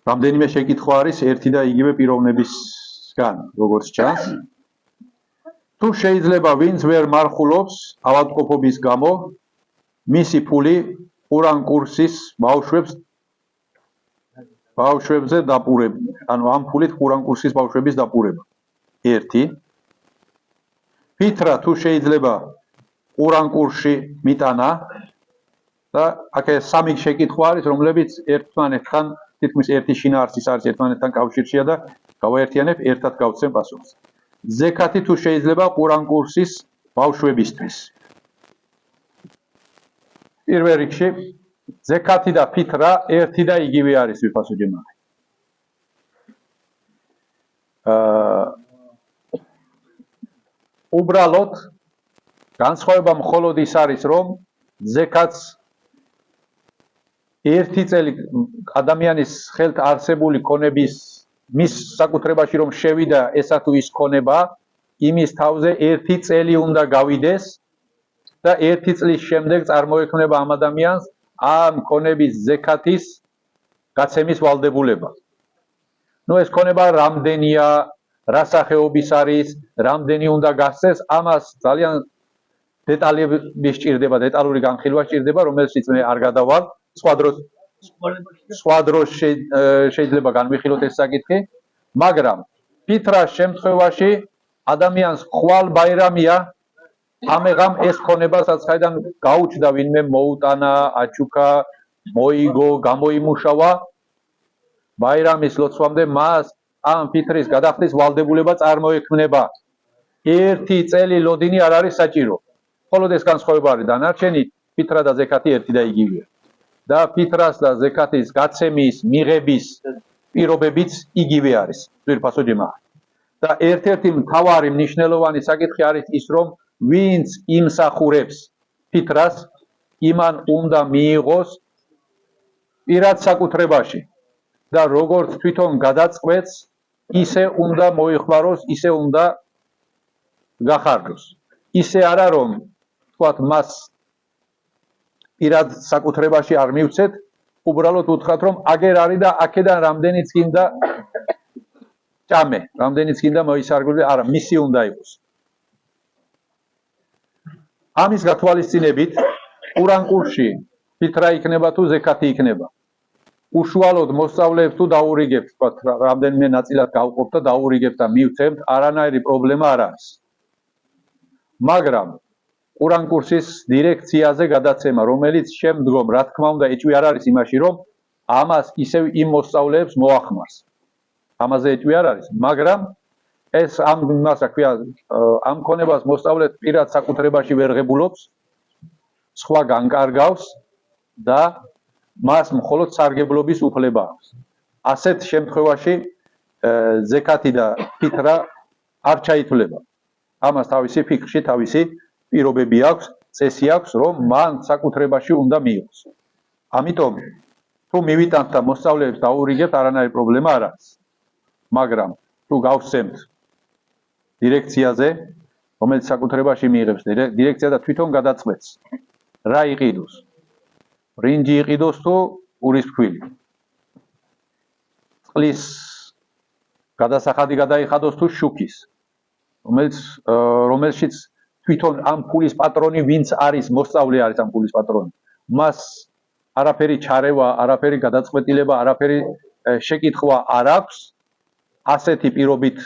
რამდენიმე შეკითხვა არის ერთი და იგივე პიროვნებისგან, როგორც ჩანს. თუ შეიძლება ვინც ვერ მარხულობს ავადმყოფობის გამო მისი ფული ყურან კურსის ბავშვებზე დაპურება, ანუ ამ ფულით ყურან კურსის ბავშვების დაპურება. ერთი. ფითრა თუ შეიძლება ყურან კურსში მიტანა და აქ სამი შეკითხვა არის, რომლებიც ერთმანეთთან თითქმის ერთი შინაარსის არის ერთმანეთთან კავშირშია და გავაერთიანებ ერთად გავცემ პასუხს. ზეკათი თუ შეიძლება ყურან კურსის ბავშვებისთვის. პირველ რიგში ზეკათი და ფითრა ერთი და იგივე არის ვიფასო ჯემაყი. უბრალოდ განსხვავება მხოლოდ ის არის, რომ ზეკათს ერთი წელი ადამიანის ხელთ არსებული ქონების მის საკუთრებაში რომ შევიდა ესა თუ ის ქონება, იმის თავზე ერთი წელი უნდა გავიდეს და ერთი წლის შემდეგ წარმოექმნება ამ ადამიანს ამ ქონების ზეკათის გაცემის ვალდებულება. ეს ქონება რამდენია, რა სახეობის არის, რამდენი უნდა გასცეს, ამას ძალიან დეტალები სჭირდება, დეტალური განხილვა სჭირდება, რომელშიც მე არ გადავალ. სხვა დროს შეიძლება განვიხილოთ ეს საკითხი, მაგრამ ფითრას შემთხვევაში ადამიანს ხვალ ბაირამია, ამეღამ ეს ქონება საცხაიდან გაუჩნდა, ვინმე მოუტანა, აჩუქა, მოიგო, გამოიმუშავა, ბაირამის ლოცვამდე მას ამ ფითრის გადახდის ვალდებულება წარმოექმნება. ერთი წელი ლოდინი არ არის საჭირო. მხოლოდ ეს განსხვავება არის, დანარჩენი ფითრა და ზეკათი ერთი და იგივეა. და ფითრას და ზეკათის გაცემის, მიღების პირობებიც იგივე არის, ძვირფასო ჯემაყი. და ერთ-ერთი მთავარი მნიშვნელოვანი საკითხი არის ის, რომ ვინც იმსახურებს ფითრას, იმან უნდა მიიღოს პირად საკუთრებაში და როგორც თვითონ გადაწყვეტს, ისე უნდა მოიხმაროს, ისე უნდა გახარჯოს. ისე არა რომ თქვათ მას პირად საკუთრებაში არ მივცეთ, უბრალოდ უთხრათ რომ აგერ არის და აქედან რამდენიც გინდა ჭამე, რამდენიც გინდა მოისარგებლე, არა, მისი უნდა იყოს. ამის გათვალისწინებით ყურან კურსში ფითრა იქნება თუ ზეკათი იქნება. უშუალოდ მოსწავლეებს თუ დაურიგებთ, თქვათ რამდენიმე ნაწილად გავყოფთ და დაურიგებთ და მივცემთ, არანაირი პრობლემა არ არის. მაგრამ ყურან კურსის დირექციაზე გადაცემა, რომელიც შემდგომ, რა თქმა უნდა, ეჭვი არ არის იმაში, რომ ამას ისევ იმ მოსწავლეებს მოახმარს. ამაზე ეჭვი არ არის, მაგრამ ეს ამ ქონებას მოსწავლე პირად საკუთრებაში ვერ ღებულობს, სხვა განკარგავს და მას მხოლოდ სარგებლობის უფლება აქვს. ასეთ შემთხვევაში ზეკათი და ფითრა არ ჩაითვლება. ამას თავისი ფიქრში, თავისი პირობები აქვს, წესი აქვს, რომ მან საკუთრებაში უნდა მიიღოს. ამიტომ თუ მივიტანთ და მოსწავლეებს დაურიგებთ, არანაირი პრობლემა არ არის. მაგრამ თუ გავსცემთ დირექციაზე, რომელიც საკუთრებაში მიიღებს, დირექცია და თვითონ გადაწყვეტს, რა იყიდოს. ბრინჯი იყიდოს თუ ურის ფქვილი. წყლის გადასახადი გადაიხადოს თუ შუქის, რომელშიც თვითონ ამ ფულის პატრონი ვინც არის, მოსწავლე არის ამ ფულის პატრონი. მას არაფერი ჩარევა, არაფერი გადაწყვეტილება, არაფერი შეკითხვა არ აქვს. ასეთი პირობით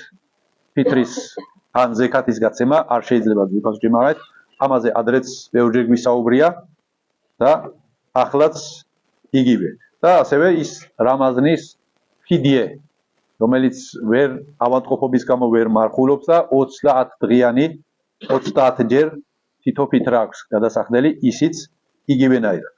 ფითრის ან ზეკათის გაცემა არ შეიძლება ძვირფასო ჯემაყი. ამაზე ადრეც ბევრჯერ გვისაუბრია და ახლაც იგივე. და ასევე ის რამაზნის ფიდიე, რომელიც ვერ ავადმყოფობის გამო ვერ მარხულობს და 30 დღიანი 30 ჯერ თითო ფითრა აქვს გადასახდელი, ისიც იგივენაირად.